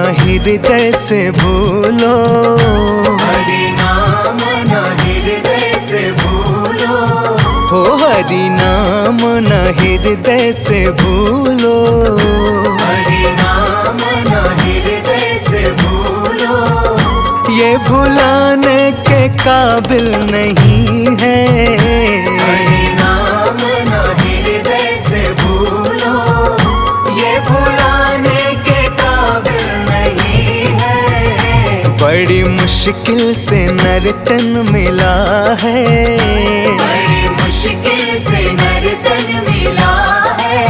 हृदय से भूलो, हरि नाम न हृदय से भूलो, हो हरि नाम न हृदय से भूलो, हरि नाम न हृदय से भूलो। ये भुलाने के काबिल नहीं है, हरि नाम न हृदय से भूलो, ये भुलाने के काबिल नहीं है। बड़ी मुश्किल से नर्तन मिला है, बड़ी मुश्किल से नर्तन मिला है,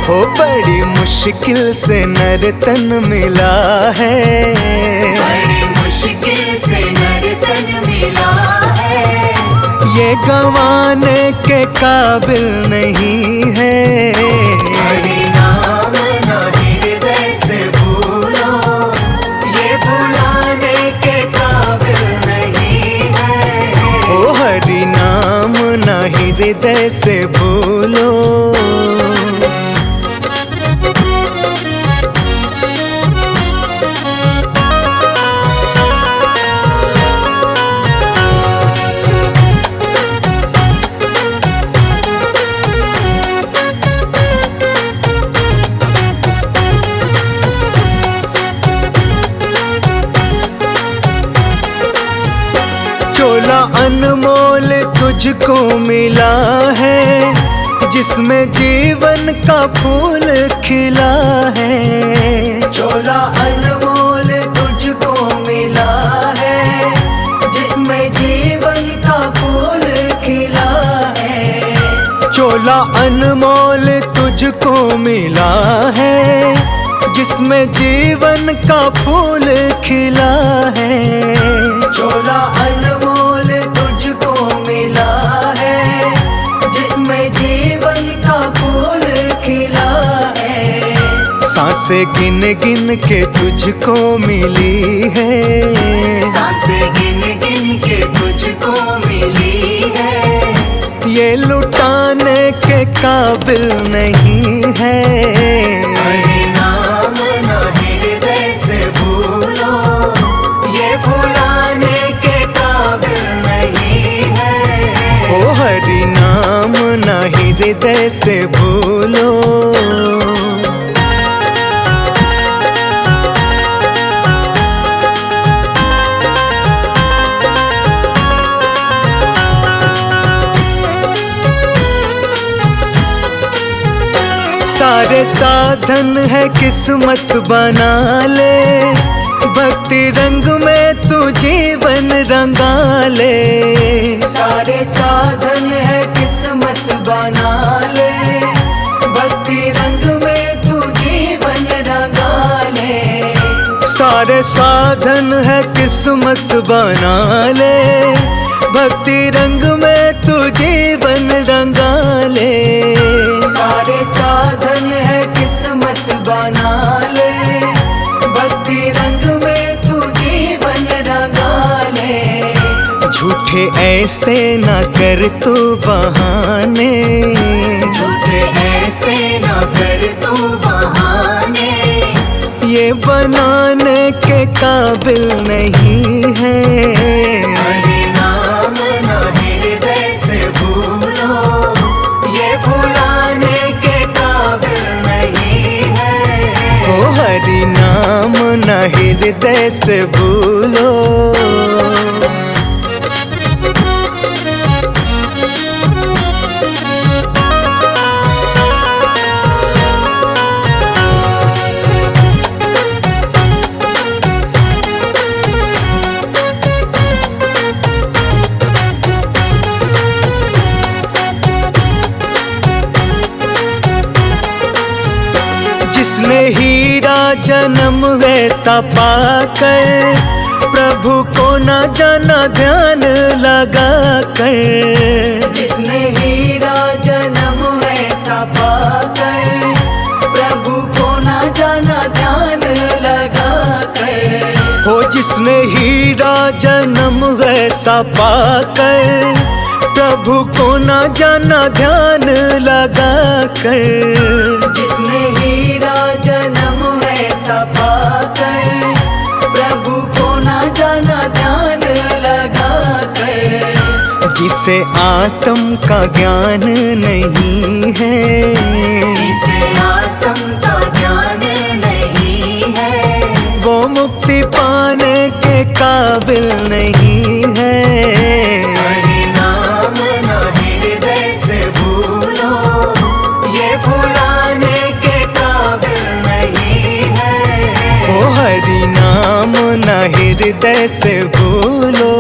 हो बड़ी मुश्किल से नर्तन मिला है, बड़ी मुश्किल से नर्तन मिला है। ये गंवाने के काबिल नहीं है। हरि नाम न हृदय से भूलो, ये भुलाने के काबिल नहीं है। ओ हरि नाम न हृदय से भूलो। चोला अनमोल तुझको मिला है, जिसमें जीवन का फूल खिला है। चोला अनमोल तुझको मिला है, जिसमें जीवन का फूल खिला है। चोला अनमोल तुझको मिला है, जिसमें जीवन का फूल खिला है। चोला अनमोल तुझको मिला है, जिसमें जीवन का फूल खिला है। सांसें गिन गिन के तुझको मिली है, सांसें गिन गिन के तुझको मिली है। ये लुटाने के काबिल नहीं है। हरि नाम न हृदय से भूलो, ये भुलाने के काबिल नहीं है। ओ हरि नाम न हृदय से भूलो। सारे साधन है किस्मत बना ले, भक्ति रंग में तू जीवन रंगा ले। सारे साधन है किस्मत बना ले, भक्ति रंग में तू जीवन रंगा ले। सारे साधन है किस्मत बना ले, भक्ति रंग में तू जीवन रंगा ले। सारे साधन है किस्मत बना ले, भक्ति रंग में तू जीवन रंगा ले। झूठे ऐसे ना कर तू बहाने, झूठे ऐसे ना कर तू बहाने। ये बनाने के काबिल नहीं है। हरि नाम न हृदय से भूलो, ये भुलाने के काबिल नहीं है। ओ हरि नाम न हृदय से भूलो। जिसने हीरा जन्म वैसा पाकर, प्रभु को न जाना ध्यान लगा कर। जिसने हीरा जन्म ऐसा पाकर, प्रभु को न जाना ध्यान लगा कर। हो जिसने हीरा जन्म वैसा पाकर, प्रभु को न जाना ध्यान लगा कर। जिसने हीरा जन्म ऐसा पाकर, जिसे आत्म का ज्ञान नहीं है, जिसे आत्म का ज्ञान नहीं है, वो मुक्ति पाने के काबिल नहीं है। हरि नाम ना हृदय से भूलो, ये भुलाने के काबिल नहीं है। ओ हरि नाम ना हृदय से भूलो।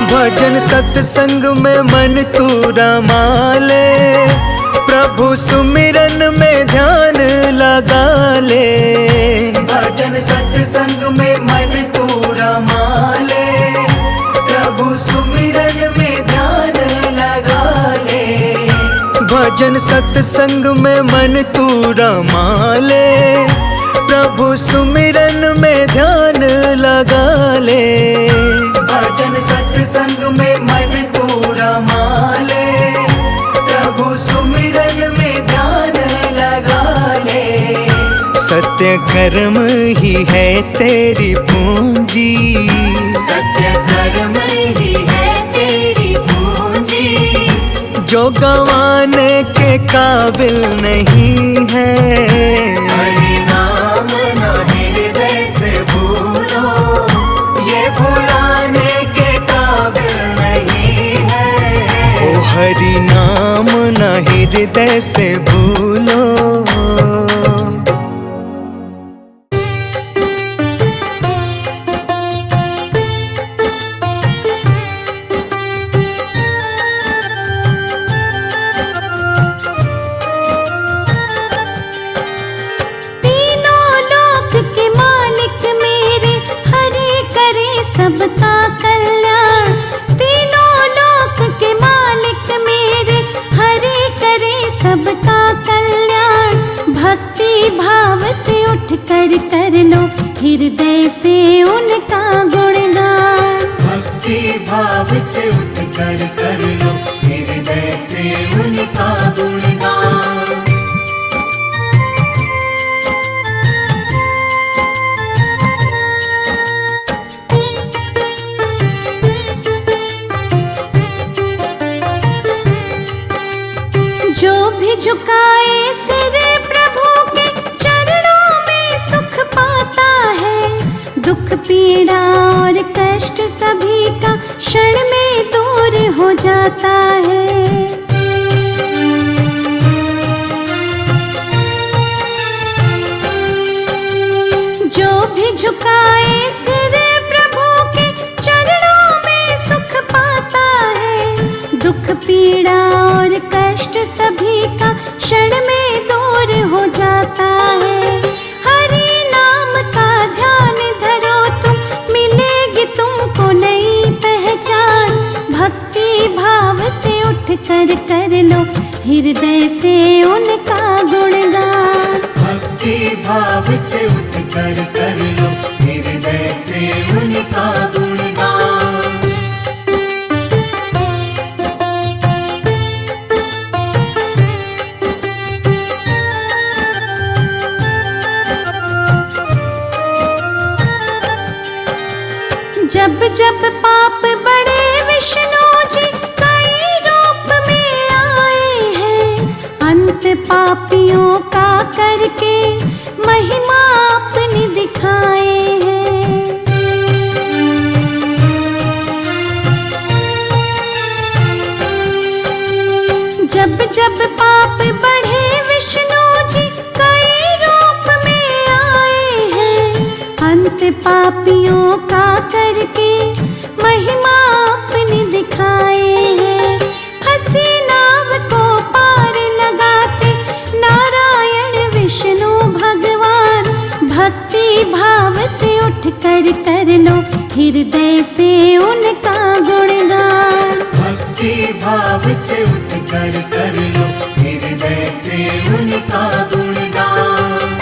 भजन सत्संग में मन तू रमा ले, प्रभु सुमिरन में ध्यान लगा ले। भजन सत्संग में मन तू रमा ले, प्रभु सुमिरन में ध्यान लगा ले। भजन सत्संग में मन तू रमा ले, प्रभु सुमिरन में ध्यान लगा ले। भजन सत्संग में मन तू रमा ले, प्रभु सुमिरन में ध्यान लगा ले। सत्य कर्म ही है तेरी पूंजी, सत्य कर्म ही है तेरी पूंजी, जो गंवाने के काबिल नहीं है। हरि नाम ना हृदय से भूलो, ये भुलाने के काबिल नहीं है। ओ हरि नाम ना हृदय से भूलो। सबका कल्याण, तीनों लोक के मालिक मेरे, हरि करे सबका कल्याण। भक्ति भाव से उठ कर लो, हृदय से उनका गुणगान। भक्ति भाव से उठ कर लो, हृदय से उनका गुणगान। जो भी झुकाए सिर प्रभु के चरणों में सुख पाता है। दुख पीड़ा और कष्ट सभी का क्षण में दूर हो जाता है। जो भी झुकाए सिर प्रभु के चरणों में सुख पाता है। दुख पीड़ा और कष्ट सभी का क्षण में दूर हो जाता है। हरि नाम का ध्यान धरो तुम, मिलेगी तुमको नई पहचान। भक्ति भाव से उठ कर लो, हृदय से उनका गुणगान। भक्ति भाव से उठ कर लो, हृदय से उनका गुणगान। जब जब पाप बड़े विष्णु जी कई रूप में आए हैं। अंत पापियों का करके महिमा अपनी दिखाए हैं। जब जब पाप बढ़े विष्णु जी कई रूप में आए हैं। अंत पापियों का करके महिमा अपनी दिखाए हैं। हंसी नाव को पार लगाते नारायण विष्णु भगवान। भक्ति भाव से उठ कर लो, हृदय से उनका गुणगान। भक्ति भाव से उठ कर लो, हृदय से उनका गुणगान।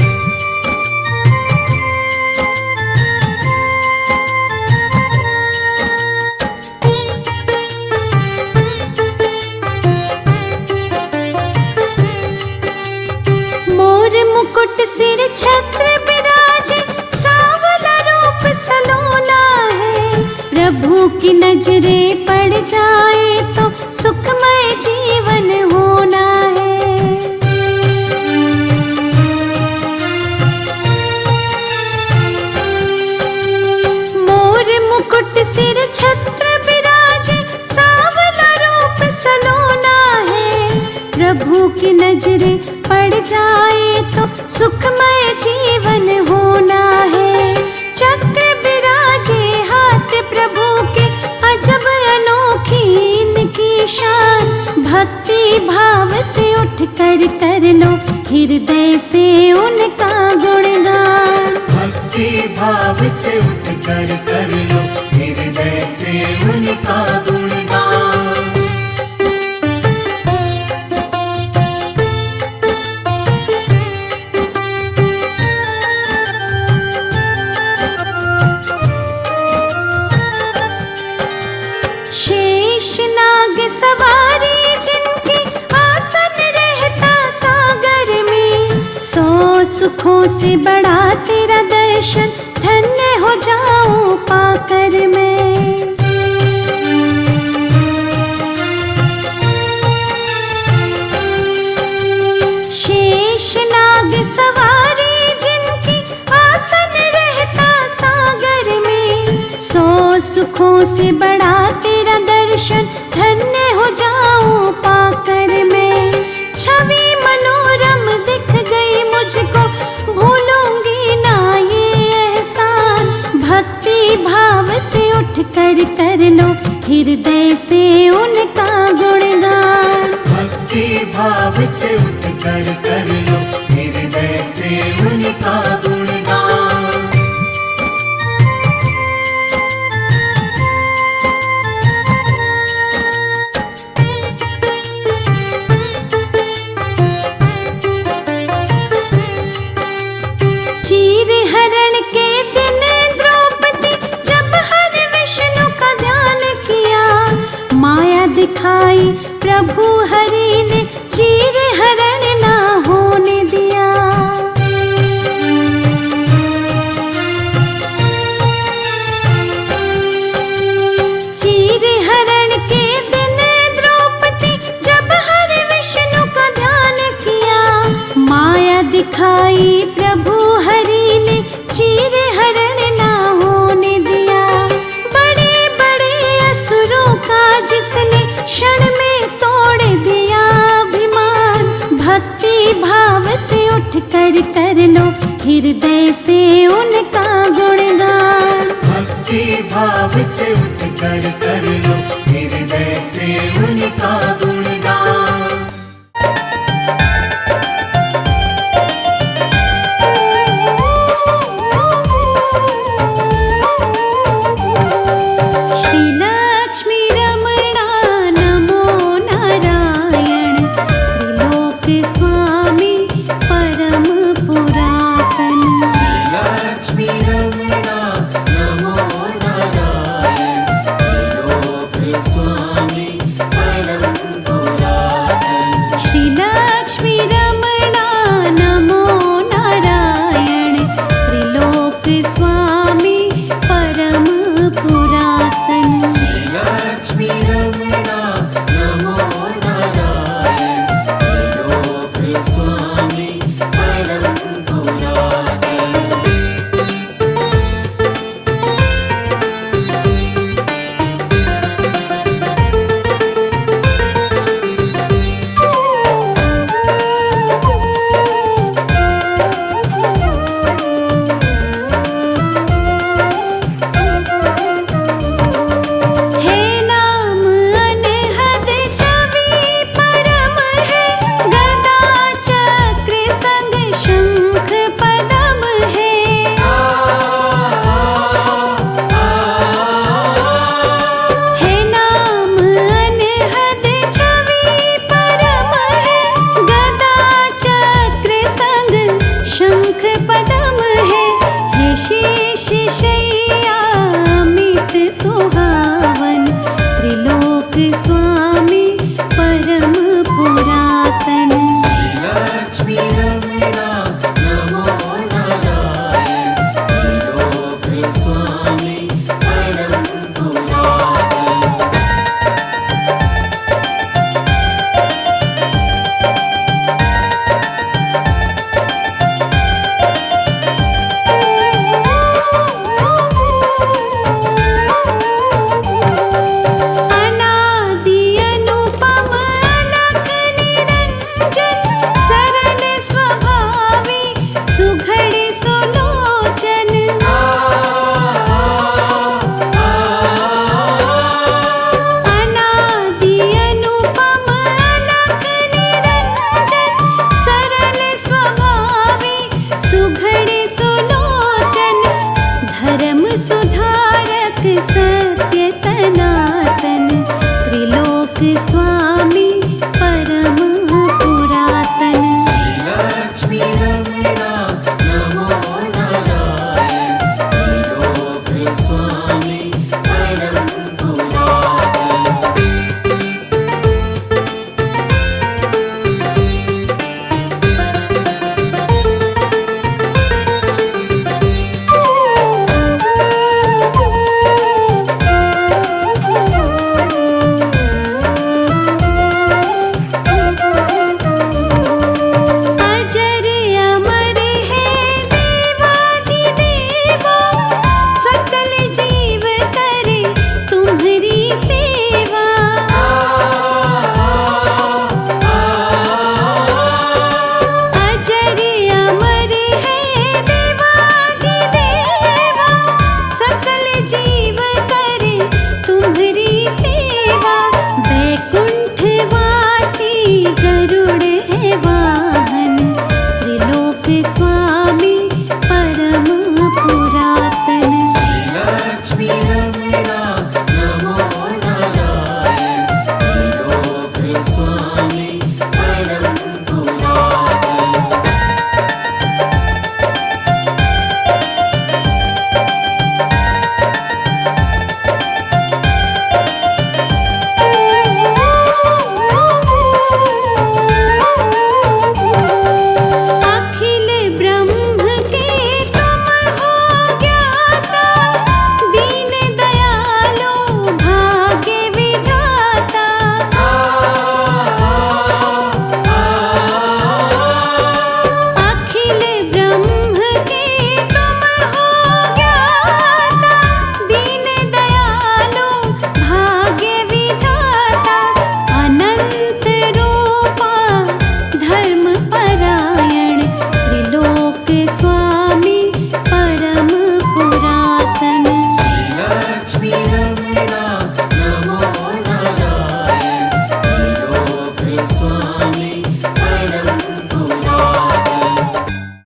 की नजरे पड़ जाए तो सुखमय जीवन होना है। मोर मुकुट सिर छत्र विराजे, सांवला रूप सलोना है। प्रभु की नजरे पड़ जाए तो सुखमय जीवन होना है। चक्र विराजे हाथ प्रभु के, अजब अनोखी इनकी शान। भक्ति भाव से उठ कर लो हृदय से उनका गुणगान। भक्ति भाव से उठ कर लो हृदय से उनका गुणगान। शेषनाग सवारी जिनकी, आसन रहता सागर में। 100 सुखों से बड़ा तेरा दर्शन, धन्य हो जाऊं पाकर मैं। शेषनाग सवारी जिनकी, आसन रहता सागर में। 100 सुखों से बड़ा तेरा दर्शन, धन्य हो जाऊं पाकर मैं। छवि मनोरम दिख गई मुझको, भूलूंगी ना ये एहसान। भक्ति भाव से उठ कर लो हृदय से उनका गुणगान। भक्ति भाव से उठ कर लो हृदय से उनका गुणगान। चीर हरण के दिन द्रौपदी, जब हरि विष्णु का ध्यान किया। माया दिखाई प्रभु हरि ने, चीर हरण ना होने दिया। चीर हरण के दिन द्रौपदी, जब हरि विष्णु का ध्यान किया। माया दिखाई प्रभु हरि ने, चीर हरण ना होने दिया। बड़े बड़े असुरों का जिसने क्षण में तोड़ दिया अभिमान। भक्ति भाव से उठ कर लो हृदय से उनका गुणगान। भक्ति भाव से उठ कर लो हृदय से उनका गुणगान। शेष शय्या